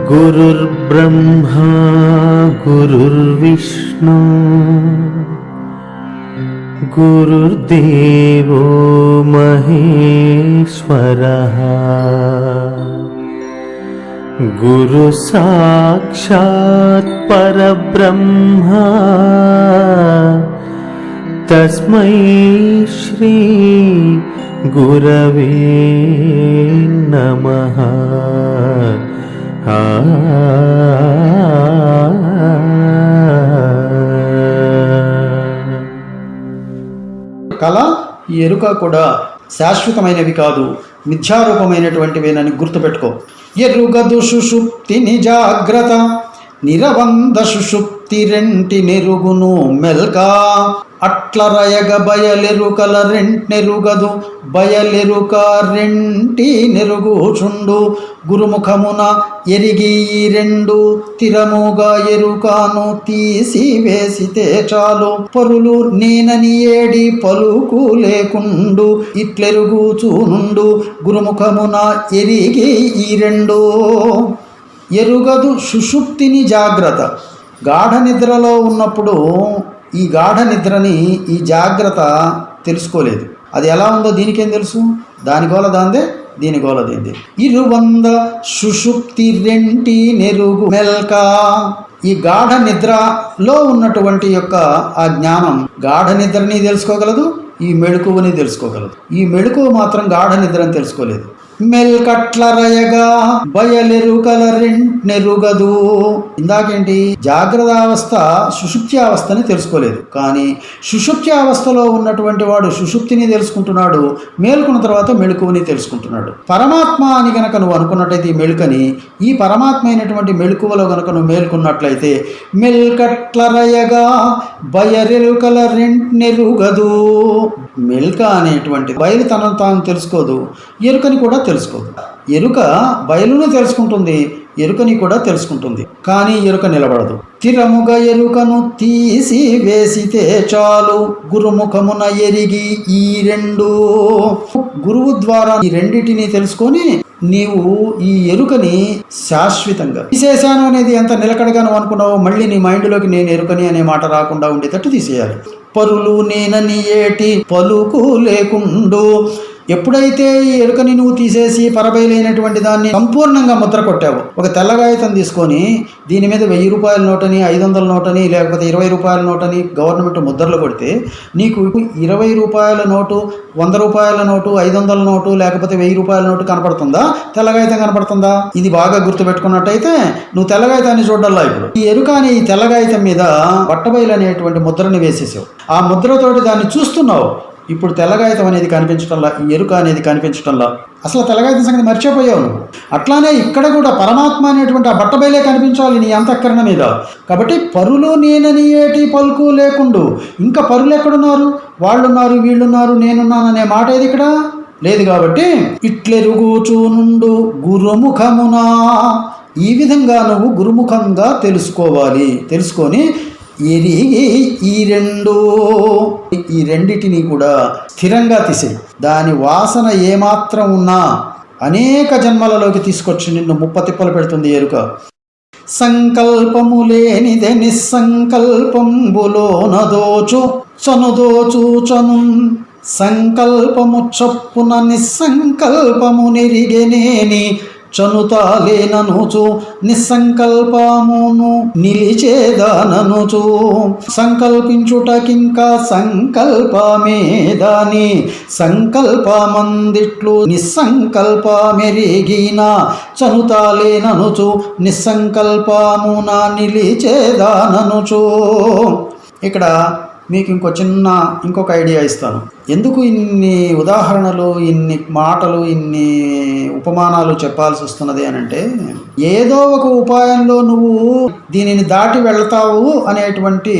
गुरुर्ब्रह्मा गुरुर्विष्णु गुरुर्देवो महेश्वरः गुरु साक्षात् परब्रह्मा तस्मै श्री गुरवे नमः। కళ ఈ ఎరుక కూడా శాశ్వతమైనవి కాదు, మిథ్యారూపమైనటువంటివేనని గుర్తుపెట్టుకో. ఎరుగదు సుషుప్తిని జాగ్రత్త, నిరవంద సుషుప్తి రెంటి నెరుగును మెల్కా. అట్లరయగ బయలెరుకల రెంట్నెరుగదు, బయలెరుక రెంటి నెరుగుచుండు. గురుముఖమున ఎరిగి ఈ రెండు తిరముగా ఎరుకాను తీసి వేసితే చాలు. పరులు నేనని ఏడి పలుకు లేకుండు, ఇట్లెరుగుచూనుండు. గురుముఖమున ఎరిగి ఈ రెండు. ఎరుగదు సుషుప్తిని జాగ్రత్త. గాఢ నిద్రలో ఉన్నప్పుడు ఈ గాఢ నిద్రని ఈ జాగ్రత్త తెలుసుకోలేదు. అది ఎలా ఉందో దీనికేం తెలుసు? దాని గోల దాందే, దీని గోల దీందే. ఇరువంద సుషుప్తి రెంటి నెరుగు మెల్కా. ఈ గాఢ నిద్రలో ఉన్నటువంటి యొక్క ఆ జ్ఞానం గాఢ నిద్రని తెలుసుకోగలదు, ఈ మెళుకువని తెలుసుకోగలదు. ఈ మెళుకువ మాత్రం గాఢ నిద్రని తెలుసుకోలేదు. మెల్కట్లరయగా బయలెరుకల రెంట్నెరుగదు. ఇందాకేంటి? జాగ్రత్త అవస్థ సుషుప్తి అవస్థని తెలుసుకోలేదు, కానీ సుషుప్తి అవస్థలో ఉన్నటువంటి వాడు సుషుప్తిని తెలుసుకుంటున్నాడు, మేలుకున్న తర్వాత మెళుకువని తెలుసుకుంటున్నాడు. పరమాత్మ అని గనక నువ్వు అనుకున్నట్లయితే ఈ మెళుకని, ఈ పరమాత్మ అయినటువంటి మెళుకువలో గనక నువ్వు మేలుకున్నట్లయితే మెల్కట్లరయగా బయలెరుకల రెంట్నెరుగదు. మెల్క అనేటువంటి బయలు తనను తాను తెలుసుకోదు, ఎరుకని కూడా తెలుసుకోదు. ఎరుక బయలును తెలుసుకుంటుంది, ఎరుకని కూడా తెలుసుకుంటుంది, కానీ ఎరుక నిలబడదు. తిరముగా ఎరుకను తీసి వేసితే చాలు. గురుముఖమున ఎరిగి ఈ రెండు. గురువు ద్వారా ఈ రెండిటిని తెలుసుకొని నీవు ఈ ఎరుకని శాశ్వతంగా తీసేశాను అనేది ఎంత నిలకడగా నువ్వు అనుకున్నావో మళ్ళీ నీ మైండ్లోకి నేను ఎరుకని అనే మాట రాకుండా ఉండేటట్టు తీసేయాలి. పరులు నేనని ఏటి పలుకు లేకుండు. ఎప్పుడైతే ఈ ఎరుకని నువ్వు తీసేసి పరబయలైనటువంటి దాన్ని సంపూర్ణంగా ముద్ర కొట్టావు, ఒక తెల్లగాయతం తీసుకొని దీని మీద 1000 రూపాయల నోటని, 500 నోటని, లేకపోతే 20 రూపాయల నోటని గవర్నమెంట్ ముద్రలు కొడితే నీకు 20 రూపాయల నోటు, 100 రూపాయల నోటు, 500 నోటు, లేకపోతే 1000 రూపాయల నోటు కనపడుతుందా? తెల్లగాయతం కనపడుతుందా? ఇది బాగా గుర్తుపెట్టుకున్నట్టయితే నువ్వు తెల్లగాయతాన్ని చూడాలా. ఇప్పుడు ఈ ఎరుక అని ఈ తెల్లగాయతం మీద బట్టబయలు అనేటువంటి ముద్రని వేసేసావు, ఆ ముద్రతోటి దాన్ని చూస్తున్నావు. ఇప్పుడు తెల్లగాయతం అనేది కనిపించటంలా, ఈ ఎరుక అనేది కనిపించటంలా. అసలు తెల్లగాయతం సంగతి మర్చిపోయావు నువ్వు. అట్లానే ఇక్కడ కూడా పరమాత్మ అనేటువంటి ఆ బట్టబయలే కనిపించాలి నీ అంతఃకరణ మీద. కాబట్టి పరులు నేనని ఏటి పలుకు లేకుండు. ఇంకా పరులు ఎక్కడున్నారు? వాళ్ళున్నారు, వీళ్ళున్నారు, నేనున్నాననే మాట ఏది ఇక్కడ లేదు. కాబట్టి ఇట్లెరుగుచూనుండు గురుముఖమునా. ఈ విధంగా నువ్వు గురుముఖంగా తెలుసుకోవాలి. తెలుసుకొని ఎరిగి ఈ రెండు, ఈ రెండిటిని కూడా స్థిరంగా తీసేయి. దాని వాసన ఏమాత్రం ఉన్నా అనేక జన్మలలోకి తీసుకొచ్చి నిన్ను ముప్పతిప్పలు పెడుతుంది ఎరుక. సంకల్పము లేనిదే నిస్సంకల్పంబులోన దోచు చనుదోచు చను. సంకల్పము చొప్పున నిస్సంకల్పము నెరిగెనేని చనుతాలేననుచు. నిస్సంకల్పమును నిలిచేదాననుచు. సంకల్పించుటకింకా సంకల్పమే దాని. సంకల్పమందిట్లు నిస్సంకల్పమెరిగిన చనుతాలేననుచు. నిస్సంకల్పమున నిలిచేదాననుచు. ఇక్కడ మీకు ఇంకొక ఐడియా ఇస్తాను. ఎందుకు ఇన్ని ఉదాహరణలు, ఇన్ని మాటలు, ఇన్ని ఉపమానాలు చెప్పాల్సి వస్తున్నది అని అంటే, ఏదో ఒక ఉపాయంలో నువ్వు దీనిని దాటి వెళ్తావు అనేటువంటి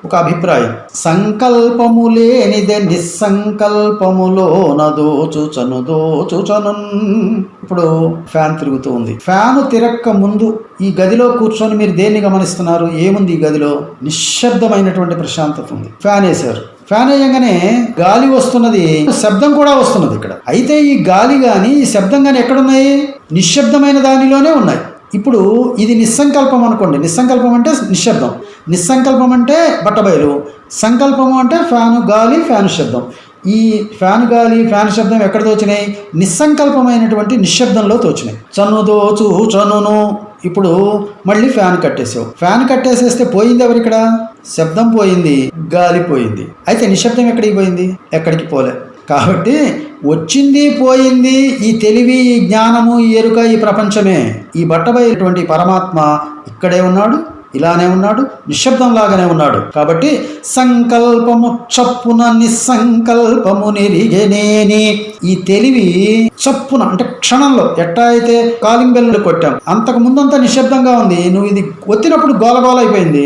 ఒక అభిప్రాయం. సంకల్పము లేనిదే నిస్సంకల్పములో నదోచుచను దోచుచను. ఇప్పుడు ఫ్యాన్ తిరుగుతూ ఉంది. ఫ్యాను తిరక్క ముందు ఈ గదిలో కూర్చొని మీరు దేన్ని గమనిస్తున్నారు? ఏముంది ఈ గదిలో? నిశ్శబ్దమైనటువంటి ప్రశాంతత ఉంది. ఫ్యాన్ వేశారు, ఫ్యాన్ వేయంగానే గాలి వస్తున్నది, శబ్దం కూడా వస్తున్నది ఇక్కడ. అయితే ఈ గాలి కానీ ఈ శబ్దం కానీ ఎక్కడున్నాయి? నిశ్శబ్దమైన దానిలోనే ఉన్నాయి. ఇప్పుడు ఇది నిస్సంకల్పం అనుకోండి. నిస్సంకల్పం అంటే నిశ్శబ్దం, నిస్సంకల్పం అంటే బట్టబయలు, సంకల్పము అంటే ఫ్యాను గాలి, ఫ్యాను శబ్దం. ఈ ఫ్యాన్ గాలి, ఫ్యాన్ శబ్దం ఎక్కడ తోచినాయి? నిస్సంకల్పమైనటువంటి నిశ్శబ్దంలో తోచినాయి. చనుదోచు చనును. ఇప్పుడు మళ్ళీ ఫ్యాన్ కట్టేసావు. ఫ్యాన్ కట్టేసేస్తే పోయింది ఎవరు ఇక్కడ? శబ్దం పోయింది, గాలి పోయింది. అయితే నిశ్శబ్దం ఎక్కడికి పోయింది? ఎక్కడికి పోలే. కాబట్టి వచ్చింది పోయింది ఈ తెలివి, ఈ జ్ఞానము, ఈ ఎరుక, ఈ ప్రపంచమే. ఈ బట్టబయటువంటి పరమాత్మ ఇక్కడే ఉన్నాడు, ఇలానే ఉన్నాడు, నిశ్శబ్దంలాగానే ఉన్నాడు. కాబట్టి సంకల్పము చప్పున నిస్సంకల్పము నెరిగెనేని. ఈ తెలివి చప్పున అంటే క్షణంలో, ఎట్టా అయితే కాలింగ్ బెల్ కొట్టాం అంతకు ముందంతా నిశ్శబ్దంగా ఉంది. నువ్వు ఇది ఒత్తినప్పుడు గోలగోల అయిపోయింది.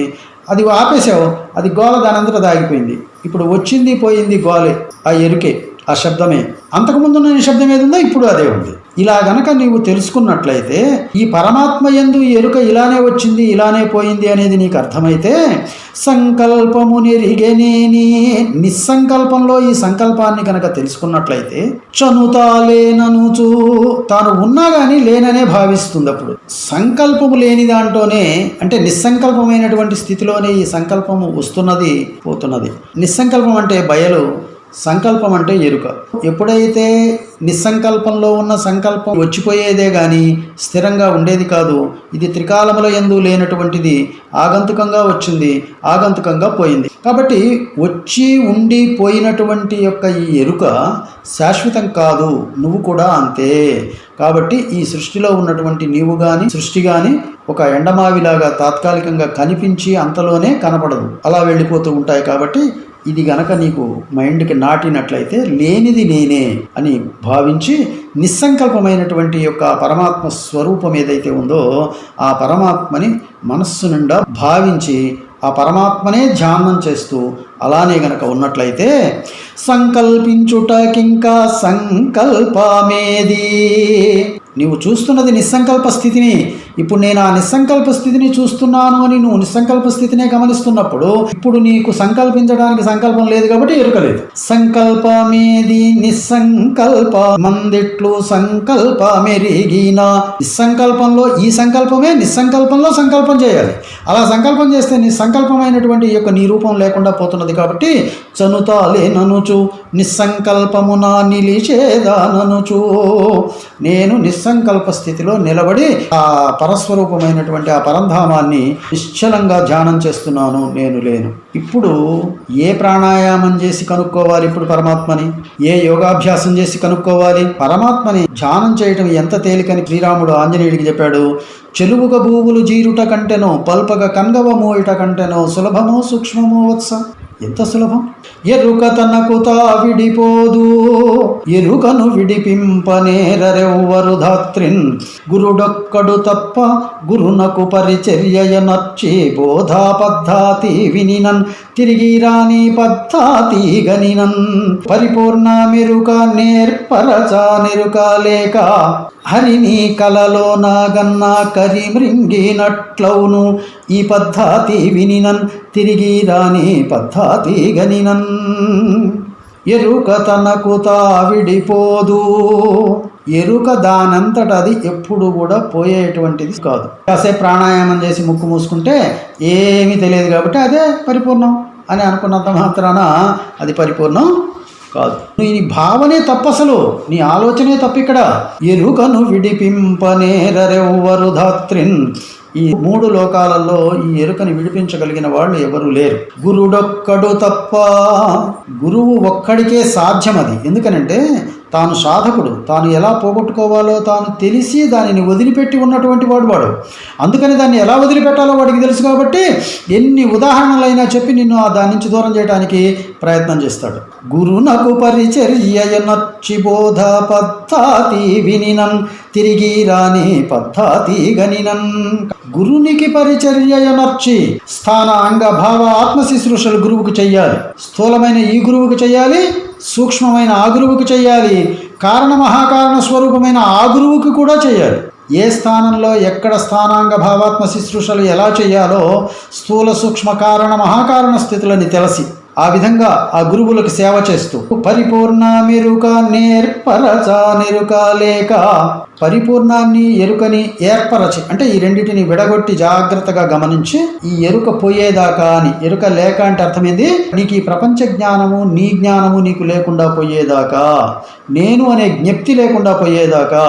అది ఆపేసావు, అది గోల దానంతటా దాగిపోయింది. ఇప్పుడు వచ్చింది పోయింది గోలే, ఆ ఎరుకే, ఆ శబ్దమే. అంతకుముందున్న నిశ్శబ్దం ఏది ఉందో ఇప్పుడు అదే ఉంది. ఇలా గనక నీవు తెలుసుకున్నట్లయితే ఈ పరమాత్మ యందు ఎరుక ఇలానే వచ్చింది, ఇలానే పోయింది అనేది నీకు అర్థమైతే సంకల్పము నెరిగెనేని, నిస్సంకల్పంలో ఈ సంకల్పాన్ని కనుక తెలుసుకున్నట్లయితే చనుతాలేననుచు, తాను ఉన్నా కానీ లేననే భావిస్తుంది. అప్పుడు సంకల్పము లేని దాంట్లోనే, అంటే నిస్సంకల్పమైనటువంటి స్థితిలోనే ఈ సంకల్పము వస్తున్నది, పోతున్నది. నిస్సంకల్పం అంటే బయలు, సంకల్పం అంటే ఎరుక. ఎప్పుడైతే నిస్సంకల్పంలో ఉన్న సంకల్పం వచ్చిపోయేదే కానీ స్థిరంగా ఉండేది కాదు. ఇది త్రికాలముల యందు లేనటువంటిది, ఆగంతుకంగా వచ్చింది, ఆగంతుకంగా పోయింది. కాబట్టి వచ్చి ఉండి పోయినటువంటి యొక్క ఈ ఎరుక శాశ్వతం కాదు, నువ్వు కూడా అంతే. కాబట్టి ఈ సృష్టిలో ఉన్నటువంటి నీవు కానీ సృష్టి కానీ ఒక ఎండమావిలాగా తాత్కాలికంగా కనిపించి అంతలోనే కనపడదు, అలా వెళ్ళిపోతూ ఉంటాయి. కాబట్టి ఇది గనక నీకు మైండ్కి నాటినట్లయితే లేనిది నేనే అని భావించి నిస్సంకల్పమైనటువంటి యొక్క పరమాత్మ స్వరూపం ఏదైతే ఉందో ఆ పరమాత్మని మనస్సు నిండా భావించి ఆ పరమాత్మనే ధ్యానం చేస్తూ అలానే గనక ఉన్నట్లయితే సంకల్పించుటకింకా సంకల్పమేది. నీవు చూస్తున్నది నిస్సంకల్ప స్థితిని. ఇప్పుడు నేను ఆ నిస్సంకల్ప స్థితిని చూస్తున్నాను అని నువ్వు నిస్సంకల్ప స్థితినే గమనిస్తున్నప్పుడు ఇప్పుడు నీకు సంకల్పించడానికి సంకల్పం లేదు కాబట్టి ఎరుకలేదు. సంకల్పమేది నిస్సంకల్ప మందిట్లు సంకల్పమెరిగిన. నిస్సంకల్పంలో ఈ సంకల్పమే నిస్సంకల్పంలో సంకల్పం చేయాలి. అలా సంకల్పం చేస్తే నీ సంకల్పమైనటువంటి ఈ యొక్క నీ రూపం లేకుండా పోతున్నది. కాబట్టి చనుతాలేననుచు నిస్సంకల్పమున నిలిచేదాననుచు, నేను నిస్సంకల్ప స్థితిలో నిలబడి ఆ పరస్వరూపమైనటువంటి ఆ పరంధామాన్ని నిశ్చలంగా ధ్యానం చేస్తున్నాను, నేను లేను. ఇప్పుడు ఏ ప్రాణాయామం చేసి కనుక్కోవాలి? ఇప్పుడు పరమాత్మని ఏ యోగాభ్యాసం చేసి కనుక్కోవాలి? పరమాత్మని ధ్యానం చేయటం ఎంత తేలికని శ్రీరాముడు ఆంజనేయుడికి చెప్పాడు. చెలువుగ భూములు జీరుట కంటెనో పల్పగ కన్గవ మోయుట కంటెనో సులభమో సూక్ష్మమో వత్స. ఎంత సులభం! ఎరుక తనకు తా విడిపోదు, ఎరుకను విడిపింపనేరెవ్వరు ధాత్రిన్. గురుడొక్కడు తప్ప గురునకు పరిచర్య నర్చి బోధా పద్ధతి వినినన్ తిరిగి రాని పద్ధతి గనినన్. పరిపూర్ణ మెరుక నేర్పరచా నెరుక లేక హరిని కలలో నాగన్న కరిమృంగినట్లవును. ఈ పద్ధతి వినినన్ తిరిగి రాని పద్ధతి గనినన్. ఎరుక తనకు తా విడిపోదు. ఎరుక దానంతట అది ఎప్పుడు కూడా పోయేటువంటిది కాదు. కాసేపు ప్రాణాయామం చేసి ముక్కు మూసుకుంటే ఏమీ తెలియదు కాబట్టి అదే పరిపూర్ణం అని అనుకున్నంత మాత్రాన అది పరిపూర్ణం కాదు. నీ భావనే తప్పు, అసలు నీ ఆలోచనే తప్పు. ఇక్కడ ఎరుకను విడిపింపనేరెవ్వరు ధాత్రిన్. ఈ మూడు లోకాలలో ఈ ఎరుకని విడిపించగలిగిన వాళ్ళు ఎవరు లేరు. గురుడొక్కడు తప్ప. గురువు ఒక్కడికే సాధ్యం అది. ఎందుకనంటే తాను సాధకుడు, తాను ఎలా పోగొట్టుకోవాలో తాను తెలిసి దానిని వదిలిపెట్టి ఉన్నటువంటి వాడు. అందుకని దాన్ని ఎలా వదిలిపెట్టాలో వాడికి తెలుసు కాబట్టి ఎన్ని ఉదాహరణలైనా చెప్పి నిన్ను దాని నుంచి దూరం చేయడానికి ప్రయత్నం చేస్తాడు. గురునకు పరిచర్య నచ్చి బోధ పద్ధతి వినినన్ తిరిగి రాని పద్ధతి గనినన్. గురునికి పరిచర్య నర్చి స్థాన అంగ భావ ఆత్మ శుశ్రూషలు గురువుకు చెయ్యాలి. స్థూలమైన ఈ గురువుకు చెయ్యాలి, సూక్ష్మమైన ఆ గురువుకు చెయ్యాలి, కారణ మహాకారణ స్వరూపమైన ఆ గురువుకి కూడా చెయ్యాలి. ఏ స్థానంలో ఎక్కడ స్థానాంగ భావాత్మ శుశ్రూషలు ఎలా చేయాలో స్థూల సూక్ష్మ కారణ మహాకారణ స్థితులని తెలిసి ఆ విధంగా ఆ గురువులకు సేవ చేస్తూ పరిపూర్ణ మెరుక నేర్పరచ నెరుక లేక, పరిపూర్ణాన్ని ఎరుకని ఏర్పరచి అంటే ఈ రెండింటిని విడగొట్టి జాగ్రత్తగా గమనించి ఈ ఎరుక పోయేదాకా అని. ఎరుక లేక అంటే అర్థమైంది నీకు ఈ ప్రపంచ జ్ఞానము నీ జ్ఞానము నీకు లేకుండా పోయేదాకా, నేను అనే జ్ఞప్తి లేకుండా పోయేదాకా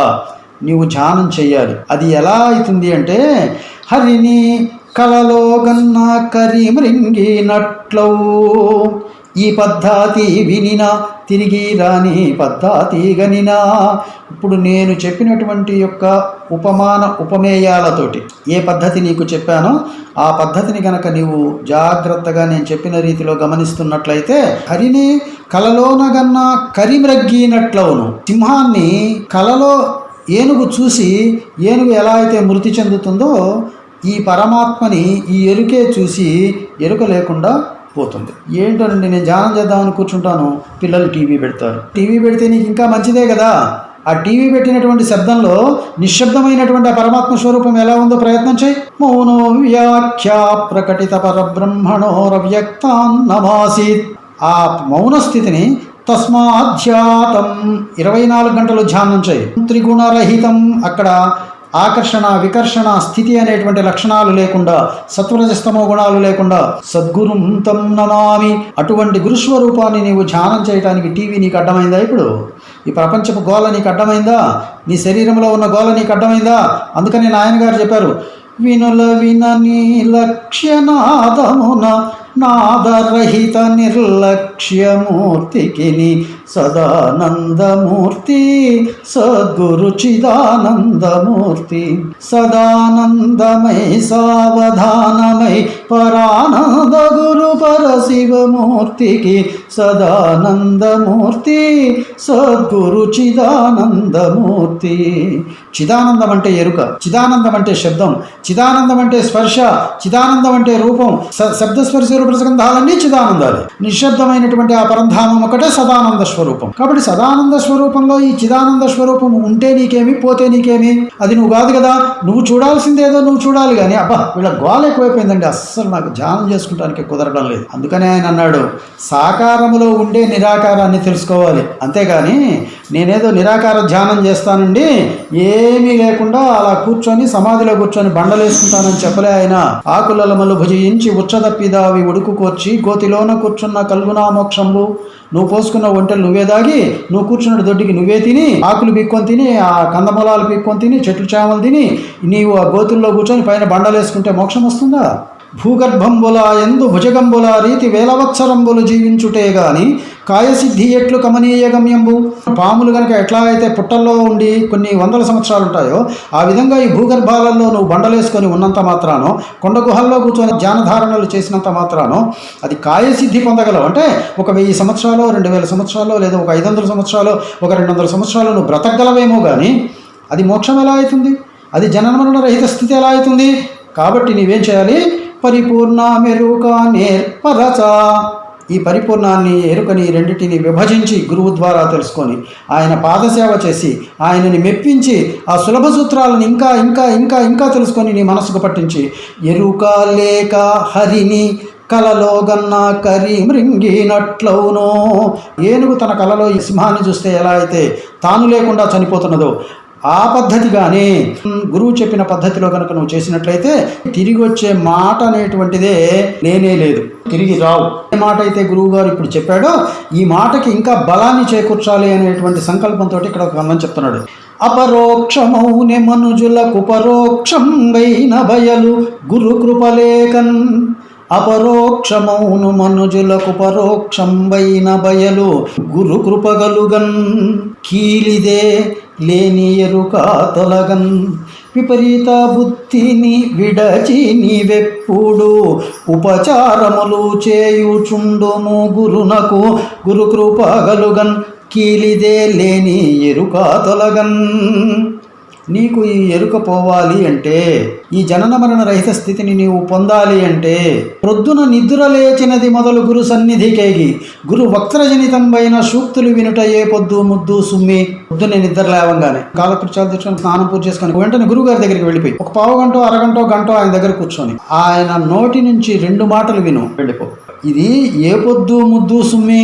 నీవు ధ్యానం చెయ్యాలి. అది ఎలా అవుతుంది అంటే హరిని కలలో గన్న కరి మృంగినట్లౌ, ఈ పద్ధతి వినినా తిరిగి రాని పద్ధతి గనినా. ఇప్పుడు నేను చెప్పినటువంటి యొక్క ఉపమాన ఉపమేయాలతోటి ఏ పద్ధతి నీకు చెప్పానో ఆ పద్ధతిని గనక నీవు జాగ్రత్తగా నేను చెప్పిన రీతిలో గమనిస్తున్నట్లయితే హరిని కలలోనగన్న కరిమ్రగ్గినట్లవును. సింహాన్ని కలలో ఏనుగు చూసి ఏనుగు ఎలా అయితే మృతి చెందుతుందో ఈ పరమాత్మని ఈ ఎరుకే చూసి ఎరుక లేకుండా పోతుంది. ఏంటోనండి నేను ధ్యానం చేద్దామని కూర్చుంటాను, పిల్లలు టీవీ పెడతారు. టీవీ పెడితే నీకు ఇంకా మంచిదే కదా. ఆ టీవీ పెట్టినటువంటి శబ్దంలో నిశ్శబ్దమైనటువంటి ఆ పరమాత్మ స్వరూపం ఎలా ఉందో ప్రయత్నం చేయి. మౌనో వ్యాఖ్యా ప్రకటిత పరబ్రహ్మణోరవ్యక్తాన్నమాసీత్. ఆ మౌన స్థితిని తస్మాధ్యాతం 24 గంటలు ధ్యానం చేయి. త్రిగుణరహితం, అక్కడ ఆకర్షణ వికర్షణ స్థితి అనేటువంటి లక్షణాలు లేకుండా, సత్వరజస్తమో గుణాలు లేకుండా సద్గురుం తం నమామి. అటువంటి గురుస్వరూపాన్ని నీవు ధ్యానం చేయడానికి టీవీ నీకు అడ్డమైందా? ఇప్పుడు ఈ ప్రపంచపు గోళ నీకు అడ్డమైందా? నీ శరీరంలో ఉన్న గోళ నీకు అడ్డమైందా? అందుకని నాయన గారు చెప్పారు, వినుల వినని లక్ష్యనాదమున నాదరహిత నిర్లక్ష్యమూర్తికి సదానందమూర్తి సద్గురు చిదానందమూర్తి. సదానందమై సావధానమై పరానంద గురు పరశివమూర్తికి సదానందమూర్తి సద్గురు చిదానందమూర్తి. చిదానందం అంటే ఎరుక, చిదానందం అంటే శబ్దం, చిదానందం అంటే స్పర్శ, చిదానందం అంటే రూపం. శబ్దస్పర్శ రూపరసగంధాలన్నీ చిదానందాలు. నిశ్శబ్దమైనటువంటి ఆ పరంధామం ఒకటే సదానంద స్వరూపం. కాబట్టి సదానంద స్వరూపంలో ఈ చిదానంద స్వరూపం ఉంటే నీకేమి, పోతే నీకేమి? అది నువ్వు కాదు కదా. నువ్వు చూడాల్సిందేదో నువ్వు చూడాలి కానీ అబ్బా వీళ్ళ గోల ఎక్కువైపోయిందండి, అస్సలు నాకు ధ్యానం చేసుకుంటానికి కుదరడం లేదు. అందుకనే ఆయన అన్నాడు, సాకారములో ఉండే నిరాకారాన్ని తెలుసుకోవాలి. అంతేగాని నేనేదో నిరాకార ధ్యానం చేస్తానండి, ఏమీ లేకుండా అలా కూర్చొని సమాధిలో కూర్చొని బండలేసుకుంటానని చెప్పలే ఆయన. ఆకులలమలు భుజించి ఉచ్చదప్పిదావి ఉడుకు కోర్చి గోతిలోన కూర్చున్న కల్గునా మోక్షంబు. నువ్వు పోసుకున్న ఒంటెలు నువ్వే దాగి, నువ్వు కూర్చున్న దొడ్డికి నువ్వే తిని, ఆకులు పీక్కొని తిని, ఆ కందమూలాలు పీక్కొని తిని, చెట్లు చేమలు తిని, నీవు ఆ గోతుల్లో కూర్చొని పైన బండలేసుకుంటే మోక్షం వస్తుందా? భూగర్భంబుల ఎందు భుజగంబుల రీతి వేలవత్సరంబులు జీవించుటే గాని కాయసిద్ధి ఎట్లు కమనీయ గమ్యంబు. పాములు కనుక ఎట్లా అయితే పుట్టల్లో ఉండి కొన్ని వందల సంవత్సరాలు ఉంటాయో ఆ విధంగా ఈ భూగర్భాలలో నువ్వు బండలేసుకొని ఉన్నంత మాత్రానో, కొండ గుహల్లో కూర్చొని ధ్యానధారణలు చేసినంత మాత్రానో అది కాయసిద్ధి పొందగలవు. అంటే ఒక 1000 సంవత్సరాలు, 2000 సంవత్సరాలు, లేదా ఒక 500 సంవత్సరాలు, ఒక 200 సంవత్సరాలు నువ్వు బ్రతకగలవేమో కానీ అది మోక్షం ఎలా అవుతుంది? అది జననమరణ రహిత స్థితి ఎలా అవుతుంది? కాబట్టి నీవేం చేయాలి? పరిపూర్ణ మెరుక నేర్పరచ. ఈ పరిపూర్ణాన్ని ఎరుకని రెండింటిని విభజించి గురువు ద్వారా తెలుసుకొని ఆయన పాదసేవ చేసి ఆయనని మెప్పించి ఆ సులభ సూత్రాలను ఇంకా ఇంకా ఇంకా ఇంకా తెలుసుకొని నీ మనసుకు పట్టించి ఎరుక లేక హరిని కలలో గన్న కరి మృంగినట్లవునో. ఏనుగు తన కలలో ఈ సింహాన్ని చూస్తే ఎలా అయితే తాను లేకుండా చనిపోతున్నదో ఆ పద్ధతిగానే గురువు చెప్పిన పద్ధతిలో కనుక నువ్వు చేసినట్లయితే తిరిగి వచ్చే మాట అనేటువంటిదే లేనే లేదు, తిరిగి రావు. ఏ మాట అయితే గురువు గారు ఇప్పుడు చెప్పాడో ఈ మాటకి ఇంకా బలాన్ని చేకూర్చాలి అనేటువంటి సంకల్పంతో ఇక్కడ ఒక అందం చెప్తున్నాడు. అపరోక్షమౌనే మనుజులకు పరోక్షం వైన బయలు గురు కృపలేకన్. అపరోక్షమౌను మనుజులకు పరోక్షం వైన బయలు గురు కృపగలుగన్. కీలిదే లేని ఎరుక తొలగన్. విపరీత బుద్ధిని విడచి నీవెప్పుడు ఉపచారములు చేయుచుండుము గురునకు గురు కృపగలుగన్. కీలిదే లేని ఎరుక తొలగన్. నీకు ఈ ఎరుక పోవాలి అంటే, ఈ జనన మరణ రహిత స్థితిని నీవు పొందాలి అంటే ప్రొద్దున నిద్ర లేచినది మొదలు గురు సన్నిధికేగి గురు వక్త్రజనితంబైన సూక్తులు వినుట ఏ పొద్దు ముద్దు సుమ్మి. పొద్దున్నే నిద్ర లేవంగానే కాలకృత్యాలు తెచ్చుకొని స్నానం పూజ చేసుకొని వెంటనే గురువు గారి దగ్గరికి వెళ్ళిపోయి ఒక పావు గంట, అరగంట, గంట ఆయన దగ్గర కూర్చొని ఆయన నోటి నుంచి 2 మాటలు విను, వెళ్ళిపో. ఇది ఏ పొద్దు ముద్దు సుమ్మి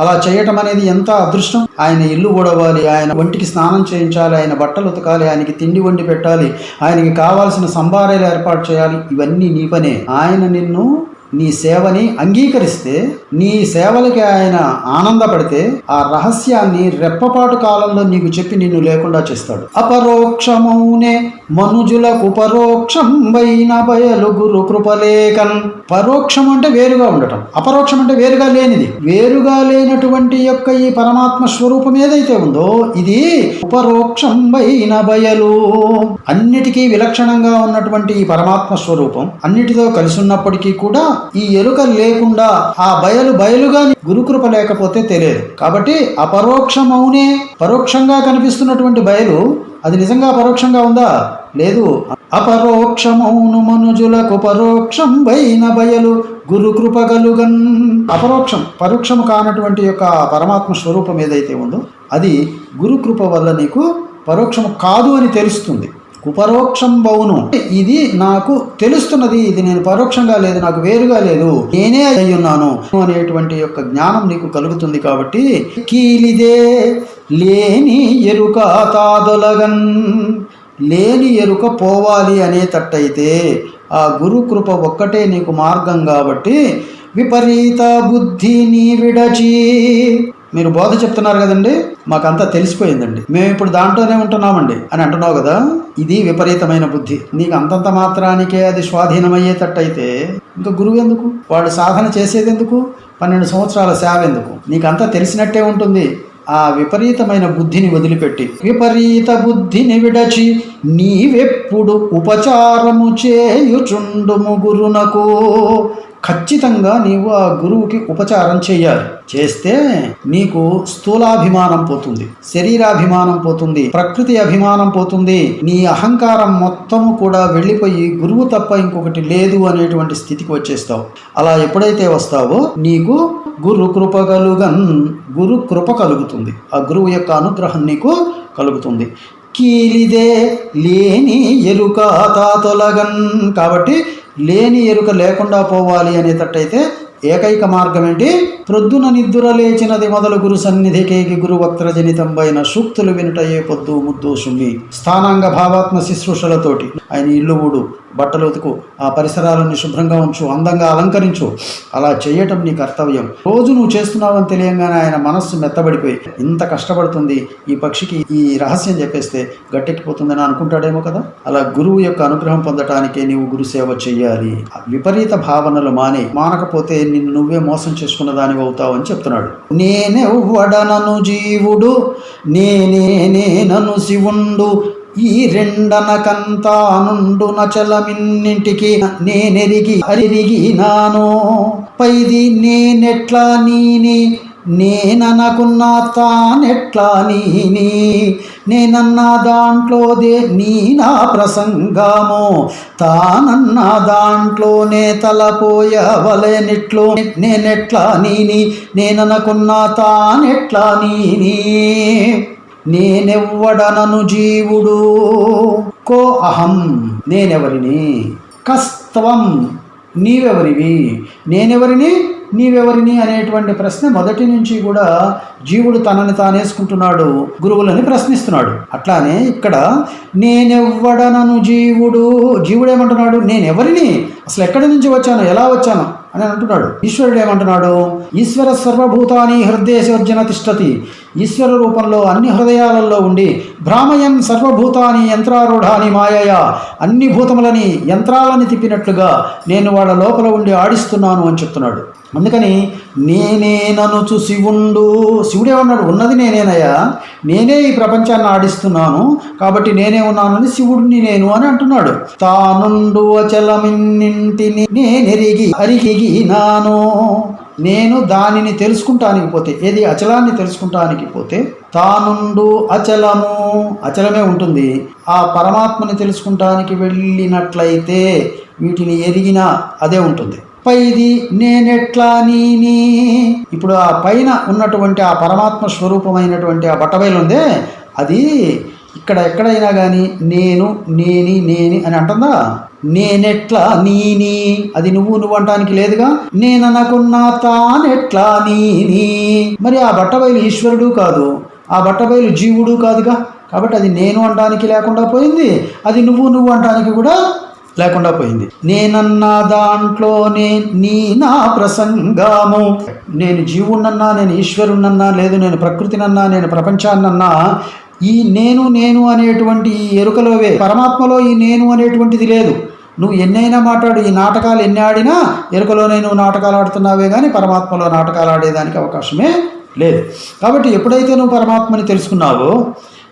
అలా చేయటం అనేది ఎంత అదృష్టం. ఆయన ఇల్లు ఊడవాలి, ఆయన ఒంటికి స్నానం చేయించాలి, ఆయన బట్టలు ఉతకాలి, ఆయనకి తిండి వండి పెట్టాలి, ఆయనకి కావాల్సిన సంభారాలు ఏర్పాటు చేయాలి. ఇవన్నీ నీ పనే. ఆయన నిన్ను నీ సేవని అంగీకరిస్తే, నీ సేవలకి ఆయన ఆనందపడితే ఆ రహస్యాన్ని రెప్పపాటు కాలంలో నీకు చెప్పి నిన్ను లేకుండా చేస్తాడు. అపరోక్షమౌనే మనుజులకు పరోక్షం వైన బయలు గురు కృపలేకన్. పరోక్షం అంటే వేరుగా ఉండటం, అపరోక్షం అంటే వేరుగా లేనిది. వేరుగా లేనటువంటి యొక్క ఈ పరమాత్మ స్వరూపం ఏదైతే ఉందో ఇది ఉపరోక్షం వైన బయలు, అన్నిటికీ విలక్షణంగా ఉన్నటువంటి ఈ పరమాత్మ స్వరూపం అన్నిటితో కలిసి ఉన్నప్పటికీ కూడా ఈ ఎరుక లేకుండా ఆ బయలుగా గురుకృప లేకపోతే తెలియదు. కాబట్టి అపరోక్షమౌనే, పరోక్షంగా కనిపిస్తున్నటువంటి బయలు అది నిజంగా పరోక్షంగా ఉందా? లేదు. అపరోక్షమౌను మనుజులకు పరోక్షం వైన బయలు గురు కృప కలుగన్. అపరోక్షం, పరోక్షము కానటువంటి యొక్క పరమాత్మ స్వరూపం ఏదైతే ఉందో అది గురుకృప వల్ల నీకు పరోక్షము కాదు అని తెలుస్తుంది. ఉపరోక్షం బౌను, ఇది నాకు తెలుస్తున్నది, ఇది నేను పరోక్షంగా లేదు, నాకు వేరుగా లేదు, నేనే అయి ఉన్నాను అనేటువంటి యొక్క జ్ఞానం నీకు కలుగుతుంది. కాబట్టి కీలిదే లేని ఎరుక తాదొలగన్, లేని ఎరుక పోవాలి అనేటట్టయితే ఆ గురుకృప ఒక్కటే నీకు మార్గం. కాబట్టి విపరీత బుద్ధిని విడచి, మీరు బోధ చెప్తున్నారు కదండి, మాకంతా తెలిసిపోయిందండి, మేము ఇప్పుడు దాంట్లోనే ఉంటున్నామండి అని అంటున్నావు కదా. ఇది విపరీతమైన బుద్ధి. నీకు అంతంత మాత్రానికే అది స్వాధీనమయ్యేటట్టయితే ఇంకా గురువు ఎందుకు? వాడు సాధన చేసేది ఎందుకు? 12 సంవత్సరాల సేవ ఎందుకు? నీకంతా తెలిసినట్టే ఉంటుంది. ఆ విపరీతమైన బుద్ధిని వదిలిపెట్టి విపరీత బుద్ధిని విడచి నీవెప్పుడు ఉపచారము చేయుచుండుము గురునకు. ఖచ్చితంగా నీవు ఆ గురువుకి ఉపచారం చేయాలి. చేస్తే నీకు స్థూలాభిమానం పోతుంది, శరీరాభిమానం పోతుంది, ప్రకృతి అభిమానం పోతుంది, నీ అహంకారం మొత్తము కూడా వెళ్ళిపోయి గురువు తప్ప ఇంకొకటి లేదు అనేటువంటి స్థితికి వచ్చేస్తావు. అలా ఎప్పుడైతే వస్తావో నీకు గురు కృప కలుగన్, గురు కృప కలుగుతుంది, ఆ గురువు యొక్క అనుగ్రహం నీకు కలుగుతుంది. కీలిదే లేని ఎరుక తాతొలగన్. కాబట్టి లేని ఎరుక లేకుండా పోవాలి అనేటట్టయితే ఏకైక మార్గం ఏంటి? ప్రొద్దున నిద్దుర లేచినది మొదలు గురు సన్నిధికేకి గురు వక్త్ర జనితంబైన సూక్తులు వినుటయే పొద్దు ముద్దు సుమ్మి. స్థానాంగ భావాత్మ శుశ్రూషలతోటి ఆయన ఇల్లు ఊడు, బట్టలు ఉతుకు, ఆ పరిసరాలను శుభ్రంగా ఉంచు, అందంగా అలంకరించు. అలా చేయటం నీ కర్తవ్యం. రోజు నువ్వు చేస్తున్నావని తెలియంగానే ఆయన మనస్సు మెత్తబడిపోయి ఇంత కష్టపడుతుంది ఈ పక్షికి ఈ రహస్యం చెప్పేస్తే గట్టెక్కిపోతుందని అనుకుంటాడేమో కదా. అలా గురువు యొక్క అనుగ్రహం పొందటానికే నీవు గురుసేవ చెయ్యాలి. విపరీత భావనలు మానకపోతే నిన్ను నువ్వే మోసం చేసుకున్న దానివి అవుతావు అని చెప్తున్నాడు. నేనెవ్వడనను జీవుడు, నేనను శివుండు, ఈ రెండనకంతా నుండు నచలమిన్నింటికి నేనెరిగి అరిగినాను. పైది నేనెట్లా నీని, నేననుకున్నా తానెట్లా నీని, నేనన్నా దాంట్లోదే నీ నా ప్రసంగమో, తానన్నా దాంట్లోనే తలపోయవలెనిట్లో, నేనెట్లా నీని, నేననుకున్నా తానెట్లా నీని. నేనెవ్వడనను జీవుడు, కో అహం నేనెవరిని, కస్త్వం నీవెవరివి, నేనెవరిని నీవెవరిని అనేటువంటి ప్రశ్న మొదటి నుంచి కూడా జీవుడు తనని తానేసుకుంటున్నాడు, గురువులని ప్రశ్నిస్తున్నాడు. అట్లానే ఇక్కడ నేనెవ్వడనను జీవుడు, జీవుడు ఏమంటున్నాడు? నేనెవరిని, అసలు ఎక్కడి నుంచి వచ్చాను, ఎలా వచ్చాను అని అంటున్నాడు. ఈశ్వరుడు ఏమంటున్నాడు? ఈశ్వర సర్వభూతాని హృదయసోర్జన తిష్టతి. ఈశ్వర రూపంలో అన్ని హృదయాలలో ఉండి భ్రామయన్ సర్వభూతాని యంత్రారూఢాని మాయయ, అన్ని భూతములని యంత్రాలని తిప్పినట్లుగా నేను వాళ్ళ లోపల ఉండి ఆడిస్తున్నాను అని చెప్తున్నాడు. అందుకని నేనేననుచు శివుండు, శివుడేమన్నాడు? ఉన్నది నేనేనయ్యా, నేనే ఈ ప్రపంచాన్ని ఆడిస్తున్నాను కాబట్టి నేనే ఉన్నానని శివుడిని నేను అని అంటున్నాడు. తానుండు అచలమిన్నింటిని నేనెరిగి అరిగినాను. నేను దానిని తెలుసుకుంటానికి పోతే, ఏది అచలాన్ని తెలుసుకుంటానికి పోతే, తానుండు అచలము, అచలమే ఉంటుంది. ఆ పరమాత్మని తెలుసుకుంటానికి వెళ్ళినట్లయితే వీటిని ఎరిగినా అదే ఉంటుంది. పైది నేనెట్లా నీని, ఇప్పుడు ఆ పైన ఉన్నటువంటి ఆ పరమాత్మ స్వరూపమైనటువంటి ఆ బట్టబయలు ఉందే, అది ఇక్కడ ఎక్కడైనా కానీ నేను నేని అని అంటుందా? నేనెట్లా నీని, అది నువ్వు అంటానికి లేదుగా. నేననుకున్నా తానెట్లా నీని, మరి ఆ బట్టబయలు ఈశ్వరుడు కాదు, ఆ బట్టబయలు జీవుడు కాదుగా. కాబట్టి అది నేను అనడానికి లేకుండా పోయింది, అది నువ్వు అనడానికి కూడా లేకుండా పోయింది. నేనన్నా దాంట్లోనే నీ నా ప్రసంగము, నేను జీవుణ్ణన్నా, నేను ఈశ్వరుణ్ణన్నా, లేదు నేను ప్రకృతినన్నా, నేను ప్రపంచాన్నన్నా, ఈ నేను అనేటువంటి ఈ ఎరుకలోవే. పరమాత్మలో ఈ నేను అనేటువంటిది లేదు. నువ్వు ఎన్నైనా మాట్లాడు, ఈ నాటకాలు ఎన్ని ఆడినా ఎరుకలోనే నువ్వు నాటకాలు ఆడుతున్నావే కానీ పరమాత్మలో నాటకాలు ఆడేదానికి అవకాశమే లేదు. కాబట్టి ఎప్పుడైతే నువ్వు పరమాత్మని తెలుసుకున్నావో,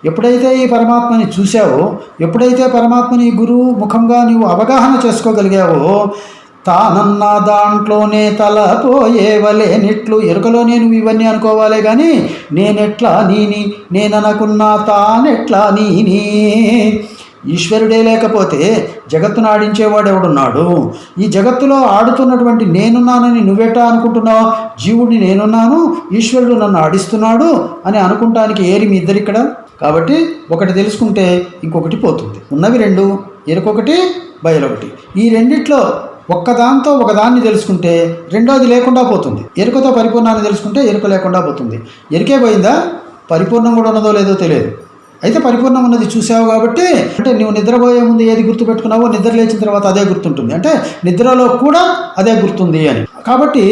ఎప్పుడైతే ఈ పరమాత్మని చూసావో, ఎప్పుడైతే పరమాత్మని గురువు ముఖంగా నువ్వు అవగాహన చేసుకోగలిగావో, తానన్న దాంట్లోనే తలపోయేవలేనిట్లు, ఎరుకలోనే నువ్వు ఇవన్నీ అనుకోవాలే కానీ నేనెట్లా నీని, నేననుకున్నా తానెట్లా నీని. ఈశ్వరుడే లేకపోతే జగత్తును ఆడించేవాడు ఎవడున్నాడు? ఈ జగత్తులో ఆడుతున్నటువంటి నేనున్నానని నువ్వెట్టా అనుకుంటున్నావు? జీవుడిని నేనున్నాను, ఈశ్వరుడు నన్ను ఆడిస్తున్నాడు అని అనుకుంటానికి ఏరి మీ ఇద్దరు ఇక్కడ. కాబట్టి ఒకటి తెలుసుకుంటే ఇంకొకటి పోతుంది. ఉన్నవి రెండు, ఎరుకొకటి బయలొకటి. ఈ రెండిట్లో ఒక్కదాంతో ఒకదాన్ని తెలుసుకుంటే రెండోది లేకుండా పోతుంది. ఎరుకతో పరిపూర్ణాన్ని తెలుసుకుంటే ఎరుక లేకుండా పోతుంది. ఎరుకే పోయిందా, పరిపూర్ణం కూడా ఉన్నదో లేదో తెలియదు. అయితే పరిపూర్ణం ఉన్నది చూసావు కాబట్టి, అంటే నువ్వు నిద్రపోయే ముందు ఏది గుర్తుపెట్టుకున్నావో నిద్ర లేచిన తర్వాత అదే గుర్తుంటుంది, అంటే నిద్రలో కూడా అదే గుర్తుంది అని. కాబట్టి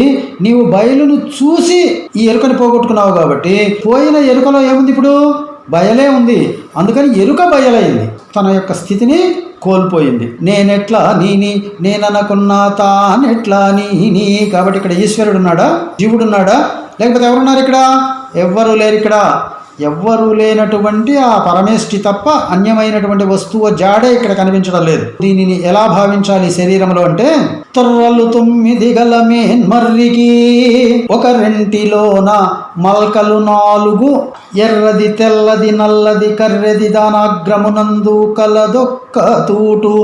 నీవు బయలును చూసి ఈ ఎరుకని పోగొట్టుకున్నావు కాబట్టి పోయిన ఎరుకలో ఏముంది? ఇప్పుడు బయలే ఉంది. అందుకని ఎరుక బయలైంది, తన యొక్క స్థితిని కోల్పోయింది. నేనెట్లా నీని, నేననుకున్నా తానెట్లా నీని. కాబట్టి ఇక్కడ ఈశ్వరుడు ఉన్నాడా, జీవుడు ఉన్నాడా, లేకపోతే ఎవరున్నారు ఇక్కడ? ఎవ్వరూ లేరు. ఇక్కడ ఎవ్వరూ లేనటువంటి ఆ పరమేష్ఠి తప్ప అన్యమైనటువంటి వస్తువు జాడే ఇక్కడ కనిపించడం లేదు. దీనిని ఎలా భావించాలి శరీరంలో అంటే, తొర్రలు 9 గలమేన్మర్రికి, ఒక రెంటిలోన మల్కలు 4, ఎర్రది తెల్లది నల్లది కర్రెది దానాగ్రమునందు కలదొక్క తూటు,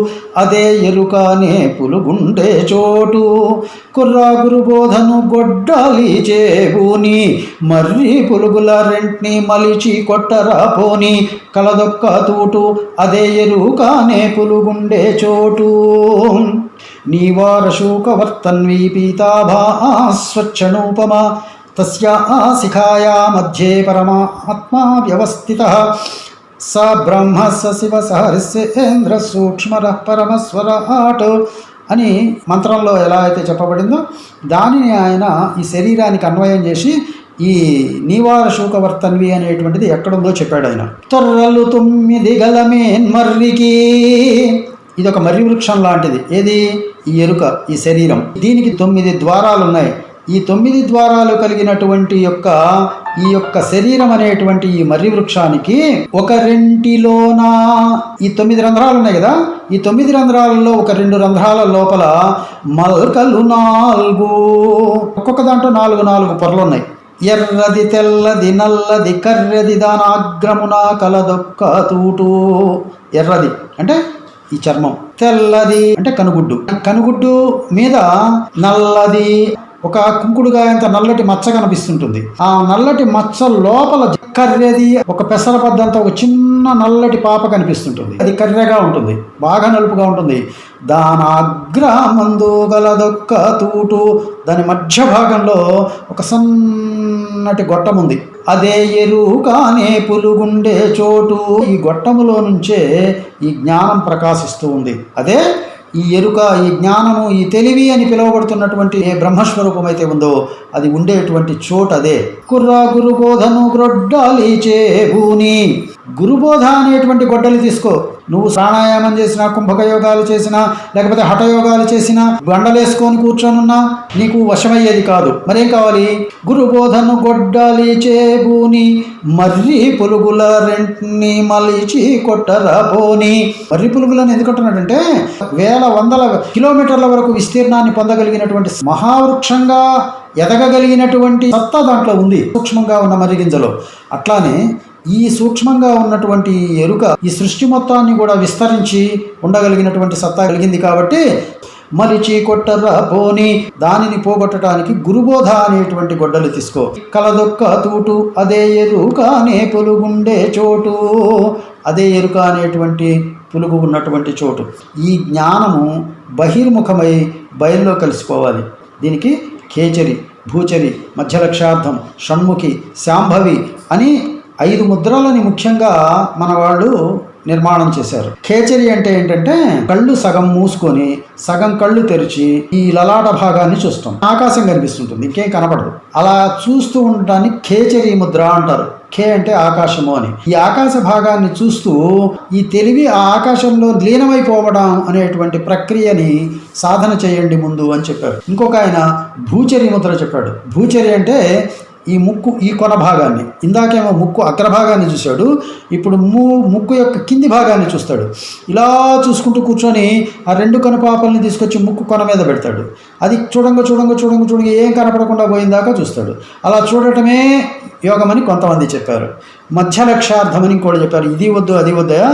అదే ఎరుకనే పులుగుండే చోటు. కుర్రాగురు బోధను గొడ్డాలి చేబూని, మర్రి పులుగుల రెంట్ని మలిచి కొట్టరా పోని, కలదొక్క తూటు అదే ఎరుకనే పులుగుండే చోటు. నీవారశూకవర్తన్వీ పీతాభా స్వచ్ఛనూపమా, తస్యా శిఖాయా మధ్యే పరమాత్మా వ్యవస్థితః, స బ్రహ్మ స శివ సహస్రేంద్ర సూక్ష్మర పరమస్వరాట్ అని మంత్రంలో ఎలా అయితే చెప్పబడిందో దానిని ఆయన ఈ శరీరానికి అన్వయం చేసి ఈ నీవార శూకవర్తన్వి అనేటువంటిది ఎక్కడుందో చెప్పాడు ఆయన. తొర్రలు 9 గలమేన్మర్రికి, ఇది ఒక మర్రి వృక్షం లాంటిది. ఏది? ఈ ఎరుక, ఈ శరీరం. దీనికి 9 ద్వారాలు ఉన్నాయి. ఈ 9 ద్వారాలు కలిగినటువంటి ఈ యొక్క శరీరం అనేటువంటి ఈ మర్రి వృక్షానికి ఒక రెంటిలోన ఈ 9 రంధ్రాలు ఉన్నాయి కదా, ఈ 9 రంధ్రాలలో ఒక 2 రంధ్రాల లోపల మల్కలు 4, ఒక్కొక్క దాంట్లో 4 పొరలు ఉన్నాయి. ఎర్రది తెల్లది నల్లది కర్రెది దానాగ్రమున కలదొక్క తూటు. ఎర్రది అంటే ఈ చర్మం, తెల్లది అంటే కనుగుడ్డు, కనుగుడ్డు మీద నల్లది ఒక కుంకుడుగాయంత నల్లటి మచ్చ కనిపిస్తుంటుంది. ఆ నల్లటి మచ్చ లోపల కర్రెది ఒక పెసరపద్దంతా ఒక చిన్న నల్లటి పాప కనిపిస్తుంటుంది. అది కర్రెగా ఉంటుంది, బాగా నలుపుగా ఉంటుంది. దాని అగ్రమందు గలదొక్క తూటు, దాని మధ్య భాగంలో ఒక సన్నటి గొట్టం ఉంది. అదే ఎరుకనే పులుగుండే చోటు. ఈ గొట్టములో నుంచే ఈ జ్ఞానం ప్రకాశిస్తూ ఉంది. అదే ఈ ఎరుక, ఈ జ్ఞానము, ఈ తెలివి అని పిలువబడుతున్నటువంటి ఏ బ్రహ్మస్వరూపం అయితే ఉందో అది ఉండేటువంటి చోటు అదే. కుర్రా గురుబోధను గ్రొడ్డాలి చేబూని, గురుబోధ అనేటువంటి గొడ్డలి తీసుకో. నువ్వు ప్రాణాయామం చేసినా, కుంభక యోగాలు చేసినా, లేకపోతే హఠయోగాలు చేసినా, బండలేసుకొని కూర్చొనున్నా నీకు వశమయ్యేది కాదు. మరేం కావాలి? గురుబోధను గొడ్డాలి చేబూని, మర్రి పులుగుల రెంట్ని మలిచి కొట్టరా పోని. మర్రి పులుగులను ఎందుకంటున్నాడంటే వేల వందల కిలోమీటర్ల వరకు విస్తీర్ణాన్ని పొందగలిగినటువంటి మహావృక్షంగా ఎదగగలిగినటువంటి సత్తా దాంట్లో ఉంది, సూక్ష్మంగా ఉన్న మర్రి గింజలో. అట్లానే ఈ సూక్ష్మంగా ఉన్నటువంటి ఎరుక ఈ సృష్టి మొత్తాన్ని కూడా విస్తరించి ఉండగలిగినటువంటి సత్తా కలిగింది. కాబట్టి మలిచి కొట్టరా పోని, దానిని పోగొట్టడానికి గురుబోధ అనేటువంటి గొడ్డలు తీసుకో. కలదొక్క తూటు అదే ఎరుకానే పులుగుండే చోటు, అదే ఎరుక అనేటువంటి పులుగు ఉన్నటువంటి చోటు. ఈ జ్ఞానము బహిర్ముఖమై బయల్లో కలిసిపోవాలి. దీనికి ఖేచరి, భూచరి, మధ్యలక్షార్థం, షణ్ముఖి, శాంభవి అని 5 ముద్రలని ముఖ్యంగా మన వాళ్ళు నిర్మాణం చేశారు. ఖేచరి అంటే ఏంటంటే కళ్ళు సగం మూసుకొని సగం కళ్ళు తెరిచి ఈ లలాట భాగాన్ని చూస్తాం. ఆకాశం కనిపిస్తుంటుంది, ఇంకేం కనపడదు. అలా చూస్తూ ఉండటాన్ని ఖేచరి ముద్ర అంటారు. ఖే అంటే ఆకాశము అని. ఈ ఆకాశ భాగాన్ని చూస్తూ ఈ తెలివి ఆ ఆకాశంలో లీనమైపోవడం అనేటువంటి ప్రక్రియని సాధన చేయండి ముందు అని చెప్పారు. ఇంకొక ఆయన భూచరి ముద్ర చెప్పాడు. భూచరి అంటే ఈ ముక్కు, ఈ కొన భాగాన్ని. ఇందాకేమో ముక్కు అగ్రభాగాన్ని చూశాడు, ఇప్పుడు ముక్కు యొక్క కింది భాగాన్ని చూస్తాడు. ఇలా చూసుకుంటూ కూర్చొని ఆ 2 కనుపాపల్ని తీసుకొచ్చి ముక్కు కొన మీద పెడతాడు. అది చూడంగా ఏం కనపడకుండా పోయిందాకా చూస్తాడు. అలా చూడటమే యోగమని కొంతమంది చెప్పారు. మధ్యలక్షార్థమని ఇంకోటి చెప్పారు. ఇది వద్దు అది వద్దయా,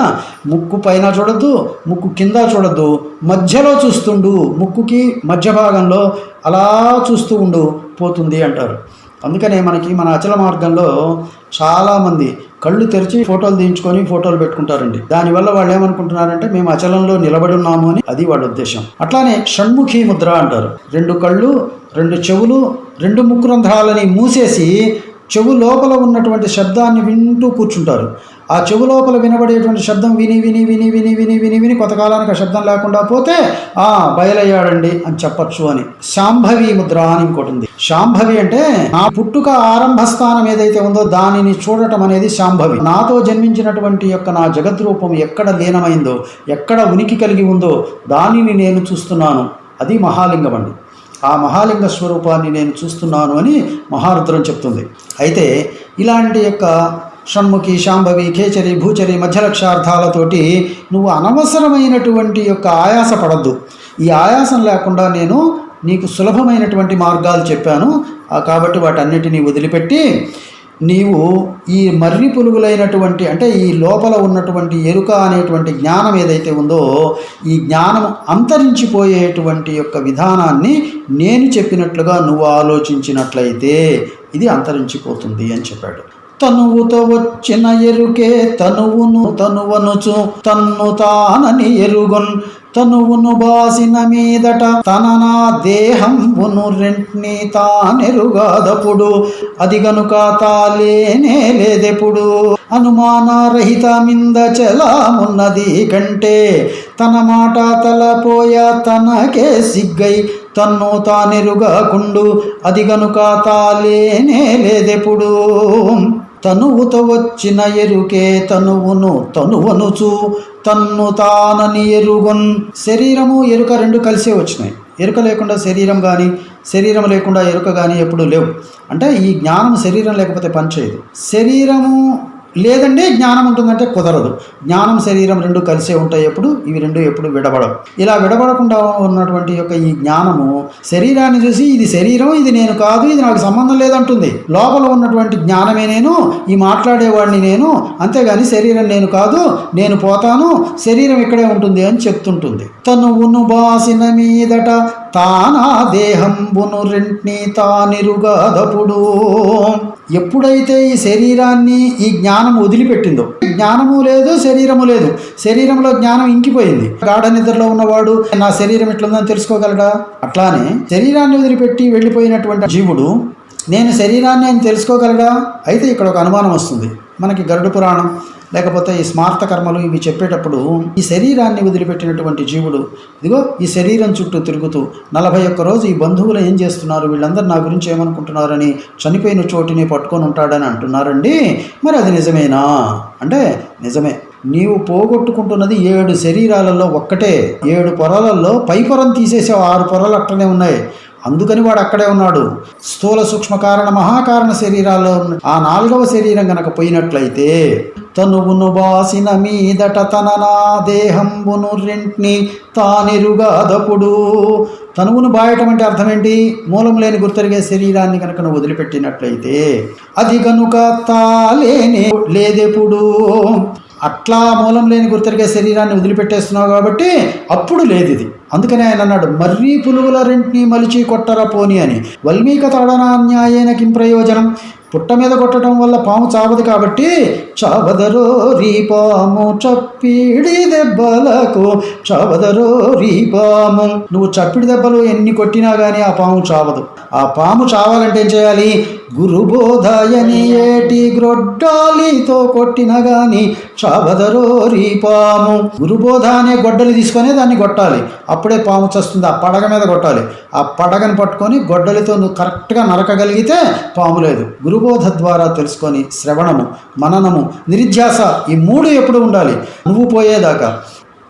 ముక్కు పైన చూడొద్దు, ముక్కు కింద చూడొద్దు, మధ్యలో చూస్తుండు, ముక్కుకి మధ్య భాగంలో అలా చూస్తూ ఉండు, పోతుంది అంటారు. అందుకనే మన అచల మార్గంలో చాలామంది కళ్ళు తెరిచి ఫోటోలు తీయించుకొని ఫోటోలు పెట్టుకుంటారండి. దానివల్ల వాళ్ళు ఏమనుకుంటున్నారంటే మేము అచలంలో నిలబడి ఉన్నాము అని, అది వాళ్ళ ఉద్దేశం. అట్లానే షణ్ముఖి ముద్ర అంటారు. 2 కళ్ళు, 2 చెవులు, 2 ముక్కు రంధ్రాలని మూసేసి చెవు లోపల ఉన్నటువంటి శబ్దాన్ని వింటూ కూర్చుంటారు. ఆ చెవు లోపల వినబడేటువంటి శబ్దం విని కొంతకాలానికి ఆ శబ్దం లేకుండా పోతే బయలయ్యాడండి అని చెప్పచ్చు అని. శాంభవి ముద్ర అని ఇంకోటి ఉంది. శాంభవి అంటే నా పుట్టుక ఆరంభ స్థానం ఏదైతే ఉందో దానిని చూడటం అనేది శాంభవి. నాతో జన్మించినటువంటి యొక్క నా జగద్రూపం ఎక్కడ లీనమైందో, ఎక్కడ ఉనికి కలిగి ఉందో దానిని నేను చూస్తున్నాను, అది మహాలింగం అండి. ఆ మహాలింగ స్వరూపాన్ని నేను చూస్తున్నాను అని మహారుద్రం చెప్తుంది. అయితే ఇలాంటి యొక్క షణ్ముఖి, శాంభవి, ఖేచరి, భూచరి, మధ్యలక్షార్థాలతోటి నువ్వు అనవసరమైనటువంటి యొక్క ఆయాస పడద్దు. ఈ ఆయాసం లేకుండా నేను నీకు సులభమైనటువంటి మార్గాలు చెప్పాను, కాబట్టి వాటన్నిటినీ వదిలిపెట్టి నీవు ఈ మర్రి పులుగులైనటువంటి అంటే ఈ లోపల ఉన్నటువంటి ఎరుక అనేటువంటి జ్ఞానం ఏదైతే ఉందో ఈ జ్ఞానం అంతరించిపోయేటువంటి యొక్క విధానాన్ని నేను చెప్పినట్లుగా నువ్వు ఆలోచించినట్లయితే ఇది అంతరించిపోతుంది అని చెప్పాడు. తనువుతో వచ్చిన ఎరుకే తనువనుచు తన్ను తానని ఎరుగొన్, తనువును బాసిన మీదట తన నా దేహంబును రెంట్ని తానెరుగాదప్పుడు, అది గనుక తాలేనే లేదెప్పుడు. అనుమానరహిత మింద చలామున్నది కంటే, తన మాట తలపోయ తనకే సిగ్గై తన్ను తానెరుగాకుండు, అది గనుక తాలేనే లేదెప్పుడు. తనువుతో వచ్చిన ఎరుకే తనువనుచు తన్ను తానని ఎరుగొన్. శరీరము ఎరుక 2 కలిసే వచ్చినాయి. ఎరుక లేకుండా శరీరం కానీ, శరీరం లేకుండా ఎరుక కానీ ఎప్పుడూ లేవు. అంటే ఈ జ్ఞానం శరీరం లేకపోతే పనిచేయదు. శరీరము లేదండి జ్ఞానం ఉంటుందంటే కుదరదు. జ్ఞానం శరీరం 2 కలిసే ఉంటాయి. ఇవి 2 ఎప్పుడు విడబడవు. ఇలా విడబడకుండా ఉన్నటువంటి యొక్క ఈ జ్ఞానము శరీరాన్ని చూసి ఇది శరీరం, ఇది నేను కాదు, ఇది నాకు సంబంధం లేదంటుంది. లోపల ఉన్నటువంటి జ్ఞానమే నేను, ఈ మాట్లాడేవాడిని నేను, అంతేగాని శరీరం నేను కాదు, నేను పోతాను, శరీరం ఇక్కడే ఉంటుంది అని చెప్తుంటుంది. తనువును బాసిన మీదట తానా దేహంబును రెంట్ని తానిరుగాదప్పుడు. ఎప్పుడైతే ఈ శరీరాన్ని ఈ జ్ఞానం వదిలిపెట్టిందో, జ్ఞానము లేదు శరీరము లేదు, శరీరంలో జ్ఞానం ఇంకిపోయింది. గాఢ నిద్రలో ఉన్నవాడు నా శరీరం ఎట్లుందని తెలుసుకోగలడా? అట్లానే శరీరాన్ని వదిలిపెట్టి వెళ్ళిపోయినటువంటి జీవుడు నేను శరీరాన్ని అని తెలుసుకోగలడా? అయితే ఇక్కడ ఒక అనుమానం వస్తుంది మనకి. గరుడ పురాణం లేకపోతే ఈ స్మార్త కర్మలు ఇవి చెప్పేటప్పుడు ఈ శరీరాన్ని వదిలిపెట్టినటువంటి జీవుడు ఇదిగో ఈ శరీరం చుట్టూ తిరుగుతూ 41 రోజు ఈ బంధువులు ఏం చేస్తున్నారు, వీళ్ళందరూ నా గురించి ఏమనుకుంటున్నారని చనిపోయిన చోటిని పట్టుకొని ఉంటాడని అంటున్నారండి. మరి అది నిజమేనా అంటే నిజమే. నీవు పోగొట్టుకుంటున్నది 7 శరీరాలలో ఒక్కటే. 7 పొరలలో పై పొరం తీసేసావు, 6 పొరలు అట్టనే ఉన్నాయి. అందుకని వాడు అక్కడే ఉన్నాడు. స్థూల సూక్ష్మ కారణ మహాకారణ శరీరాల్లో ఆ 4వ శరీరం గనక పోయినట్లయితే తనువును బాసిన మీదట తన నా దేహంబును రెంట్ని తానెరుగాదప్పుడు. తనువును బాయటం అంటే అర్థం ఏంటి? మూలం లేని గుర్తెరిగే శరీరాన్ని కనుక నువ్వు వదిలిపెట్టినట్లయితే అది కనుక తాలేనే లేదెప్పుడు. అట్లా మూలం లేని గుర్తెరిగే శరీరాన్ని వదిలిపెట్టేస్తున్నావు కాబట్టి అప్పుడు లేదు ఇది. అందుకనే ఆయన అన్నాడు, మర్రి పులుగుల రెంటిని మలిచి కొట్టర పోని అని. వల్మీక తడనాన్యాయేన కిం ప్రయోజనం. పుట్ట మీద కొట్టడం వల్ల పాము చావదు కాబట్టి, చావదరో రీపాము చప్పిడి దెబ్బలకు చావదరో రీపాము. నువ్వు చప్పిడి దెబ్బలు ఎన్ని కొట్టినా కానీ ఆ పాము చావదు. ఆ పాము చావాలంటే ఏం చేయాలి? గురుబోధయని ఏటి గ్రొడ్డాలితో కొట్టినా గాని చావదరో రీపాము. గురుబోధ అనే గొడ్డలి తీసుకొని దాన్ని కొట్టాలి, అప్పుడే పాము చస్తుంది. ఆ పడగ మీద కొట్టాలి. ఆ పడగను పట్టుకొని గొడ్డలితో నువ్వు కరెక్ట్గా నరకగలిగితే పాము లేదు. గురుబోధ ద్వారా తెలుసుకొని శ్రవణము, మననము, నిరిధ్యాస ఈ 3 ఎప్పుడు ఉండాలి నువ్వు పోయేదాకా.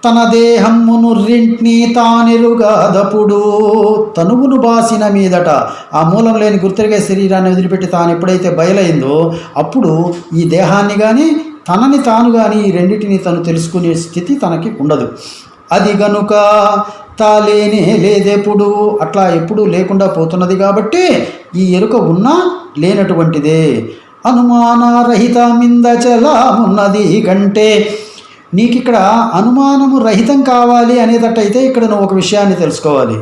తన దేహమును రెంట్ని తానెరుగాదప్పుడు, తనువును బాసిన మీదట ఆ మూలం లేని గుర్తెరిగే శరీరాన్ని వదిలిపెట్టి తాను ఎప్పుడైతే బయలైందో అప్పుడు ఈ దేహాన్ని కానీ తనని తాను కానీ ఈ రెండింటిని తను తెలుసుకునే స్థితి తనకి ఉండదు. అది గనుక తాలేనే లేదెప్పుడు, అట్లా ఎప్పుడు లేకుండా పోతున్నది కాబట్టి ఈ ఎరుక ఉన్నా లేనటువంటిదే. అనుమానరహిత మిందచలామున్నది కంటే, నీకు ఇక్కడ అనుమానము రహితం కావాలి అనేటట్టయితే ఇక్కడ నువ్వు ఒక విషయాన్ని తెలుసుకోవాలి.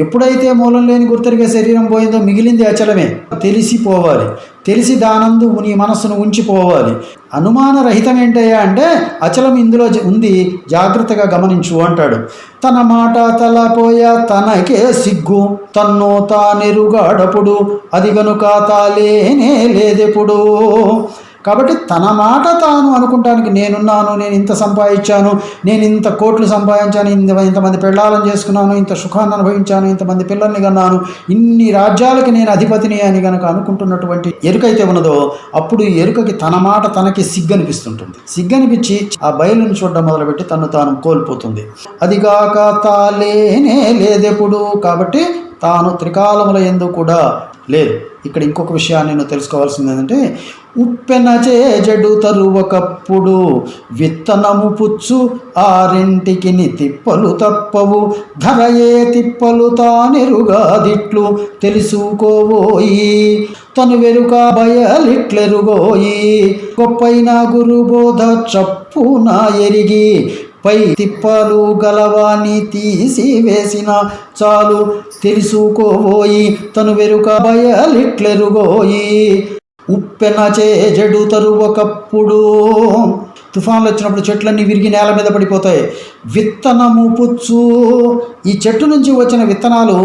ఎప్పుడైతే మూలం లేని గుర్తెరిగే శరీరం పోయిందో మిగిలింది అచలమే. తెలిసిపోవాలి, తెలిసి దానందు నీ మనస్సును ఉంచిపోవాలి. అనుమాన రహితం ఏంటయ్యా అంటే అచలం ఇందులో ఉంది, జాగ్రత్తగా గమనించు అంటాడు. తన మాట తలపోయ తనకే సిగ్గు, తన్ను తానెరుగాడప్పుడు, అది గనుక తాలేనే లేదెప్పుడు. కాబట్టి తన మాట తాను అనుకుంటానికి నేనున్నాను, నేను ఇంత సంపాదించాను, నేను ఇంత కోట్లు సంపాదించాను, ఇంతమంది పెళ్ళాలను చేసుకున్నాను, ఇంత సుఖాన్ని అనుభవించాను, ఇంతమంది పిల్లల్ని కన్నాను, ఇన్ని రాజ్యాలకి నేను అధిపతిని అని కనుక అనుకుంటున్నటువంటి ఎరుకైతే ఉన్నదో అప్పుడు ఈ ఎరుకకి తన మాట తనకి సిగ్గనిపిస్తుంటుంది. సిగ్గనిపించి ఆ బయలుని చూడడం మొదలుపెట్టి తను తాను కోల్పోతుంది. అదిగాక తాలేనే లేదెప్పుడు, కాబట్టి తాను త్రికాలముల యందు కూడా లేదు. ఇక్కడ ఇంకొక విషయాన్ని నేను తెలుసుకోవాల్సింది ఏంటంటే, ఉప్పెన చేజడు తరువకప్పుడు విత్తనము పుచ్చు ఆరింటికి తిప్పలు తప్పవు, ధరయే తిప్పలు తానెరుగాదిట్లు తెలుసుకోవోయి, తను వెరుక బయలిట్లెరుగోయి, గొప్పైన గురుబోధ చప్పున ఎరిగి పై తిప్పలు గలవాన్ని తీసివేసిన చాలు తెలుసుకోబోయి, తను వెరుక బయలిట్లెరుగోయి. ఉప్పెన చేజడు తరువకప్పుడు, తుఫాన్లు వచ్చినప్పుడు చెట్లన్నీ విరిగి నేల మీద పడిపోతాయి. విత్తనము పుచ్చు, ఈ చెట్టు నుంచి వచ్చిన విత్తనాలు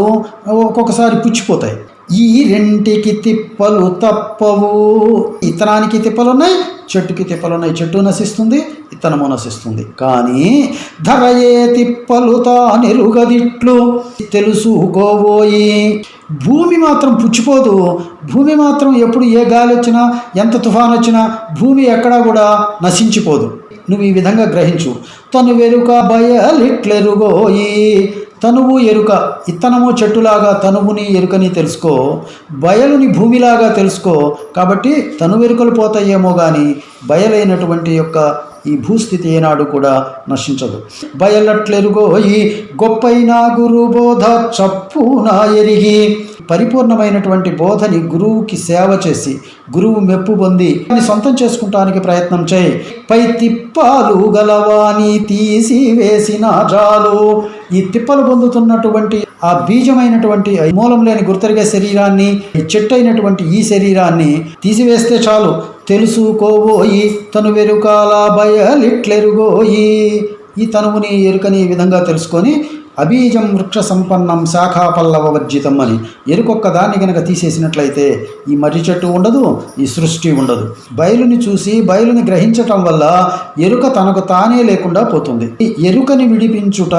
ఒక్కొక్కసారి పుచ్చిపోతాయి. ఈ రెంటికి తిప్పలు తప్పవు. ఇత్తనానికి తిప్పలు ఉన్నాయి, చెట్టుకి తిప్పలు ఉన్నాయి. చెట్టు నశిస్తుంది, ఇత్తనము నశిస్తుంది. కానీ ధరయే తిప్పలు తానెరుగదిట్లు తెలుసుకోబోయి. భూమి మాత్రం పుచ్చిపోదు. భూమి మాత్రం ఎప్పుడు ఏ గాలి వచ్చినా ఎంత తుఫాన్ వచ్చినా భూమి ఎక్కడా కూడా నశించిపోదు. నువ్వు ఈ విధంగా గ్రహించు. తను వెరుక బయలిట్లెరుగోయి, తనువు ఎరుక, ఇత్తనము చెట్టులాగా తనువుని ఎరుకని తెలుసుకో, బయలుని భూమిలాగా తెలుసుకో. కాబట్టి తనువెరుకలు పోతాయేమో కానీ బయలైనటువంటి యొక్క ఈ భూస్థితి ఏనాడు కూడా నశించదు. బయలట్లెరుగోయి గొప్పైన గురు బోధ చప్పున ఎరిగి, పరిపూర్ణమైనటువంటి బోధని గురువుకి సేవ చేసి గురువు మెప్పు పొంది దాన్ని సొంతం చేసుకుంటానికి ప్రయత్నం చేయి. పై తిప్పాలు గలవాని తీసివేసిన జాలు, ఈ తిప్పలు పొందుతున్నటువంటి ఆ బీజమైనటువంటి మూలం లేని గుర్తెరిగే శరీరాన్ని, చెట్టు అయినటువంటి ఈ శరీరాన్ని తీసివేస్తే చాలు తెలుసుకోబోయి, తను వెరుకాల బయలిట్లెరుగోయి. ఈ తనువుని ఎరుకని ఈ విధంగా తెలుసుకొని అబీజం వృక్ష సంపన్నం శాఖా పల్లవ వర్జితం అని, ఎరుకొక్క దాన్ని కనుక తీసేసినట్లయితే ఈ మర్రి చెట్టు ఉండదు, ఈ సృష్టి ఉండదు. బయలుని చూసి బయలుని గ్రహించటం వల్ల ఎరుక తనకు తానే లేకుండా పోతుంది. ఈ ఎరుకని విడిపించుట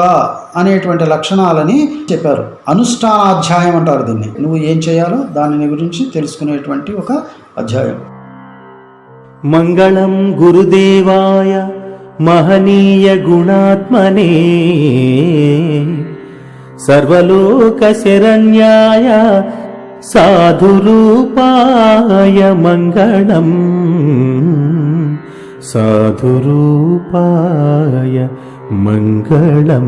అనేటువంటి లక్షణాలని చెప్పారు. అనుష్ఠానాధ్యాయం అంటారు దీన్ని. నువ్వు ఏం చేయాలో దానిని గురించి తెలుసుకునేటువంటి ఒక అధ్యాయం. మంగళం గురుదేవాయ మహనీయ గుణాత్మనే, సర్వలోక శరణ్యాయ సాధురూపాయ మంగళం, సాధురూపాయ మంగళం.